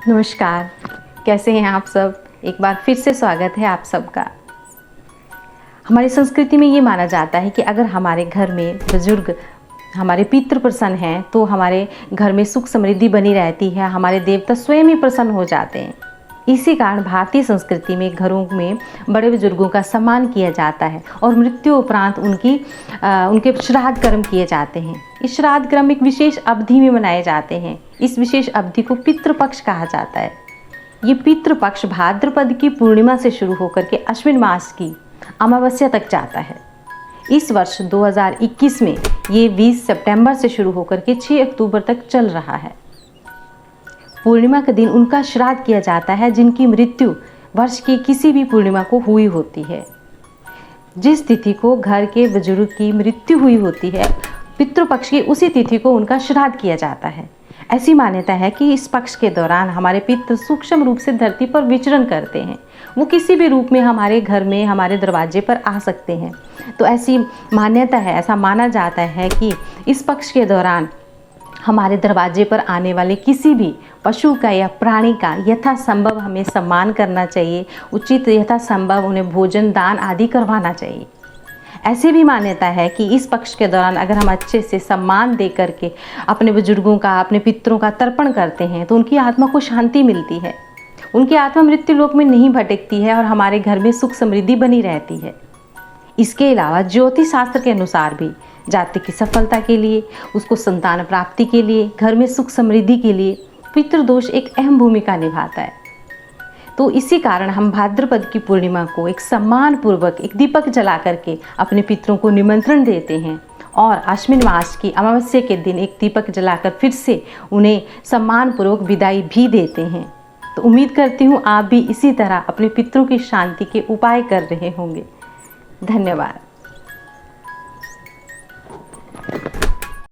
नमस्कार, कैसे हैं आप सब। एक बार फिर से स्वागत है आप सबका। हमारी संस्कृति में ये माना जाता है कि अगर हमारे घर में बुजुर्ग हमारे पितृ प्रसन्न हैं तो हमारे घर में सुख समृद्धि बनी रहती है, हमारे देवता स्वयं ही प्रसन्न हो जाते हैं। इसी कारण भारतीय संस्कृति में घरों में बड़े बुजुर्गों का सम्मान किया जाता है और मृत्यु उपरांत उनके श्राद्ध कर्म किए जाते हैं। इस श्राद्ध कर्म एक विशेष अवधि में मनाए जाते हैं। इस विशेष अवधि को पितृपक्ष कहा जाता है। ये पितृपक्ष भाद्रपद की पूर्णिमा से शुरू होकर के अश्विन मास की अमावस्या तक जाता है। इस वर्ष 2021 में ये 20 सितंबर से शुरू होकर के 6 अक्टूबर तक चल रहा है। पूर्णिमा के दिन उनका श्राद्ध किया जाता है जिनकी मृत्यु वर्ष की किसी भी पूर्णिमा को हुई होती है। जिस तिथि को घर के बुजुर्ग की मृत्यु हुई होती है, पितृपक्ष की उसी तिथि को उनका श्राद्ध किया जाता है। ऐसी मान्यता है कि इस पक्ष के दौरान हमारे पितृ सूक्ष्म रूप से धरती पर विचरण करते हैं। वो किसी भी रूप में हमारे घर में, हमारे दरवाजे पर आ सकते हैं। तो ऐसी मान्यता है, ऐसा माना जाता है कि इस पक्ष के दौरान हमारे दरवाजे पर आने वाले किसी भी पशु का या प्राणी का यथासंभव हमें सम्मान करना चाहिए। उचित यथासंभव उन्हें भोजन, दान आदि करवाना चाहिए। ऐसे भी मान्यता है कि इस पक्ष के दौरान अगर हम अच्छे से सम्मान दे करके अपने बुजुर्गों का, अपने पितरों का तर्पण करते हैं तो उनकी आत्मा को शांति मिलती है। उनकी आत्मा मृत्यु लोक में नहीं भटकती है और हमारे घर में सुख समृद्धि बनी रहती है। इसके अलावा ज्योतिष शास्त्र के अनुसार भी जाति की सफलता के लिए, उसको संतान प्राप्ति के लिए, घर में सुख समृद्धि के लिए पितृदोष एक अहम भूमिका निभाता है। तो इसी कारण हम भाद्रपद की पूर्णिमा को एक सम्मान पूर्वक एक दीपक जला करके अपने पितरों को निमंत्रण देते हैं और अश्विन मास की अमावस्या के दिन एक दीपक जलाकर फिर से उन्हें सम्मान पूर्वक विदाई भी देते हैं। तो उम्मीद करती हूँ आप भी इसी तरह अपने पितरों की शांति के उपाय कर रहे होंगे। धन्यवाद।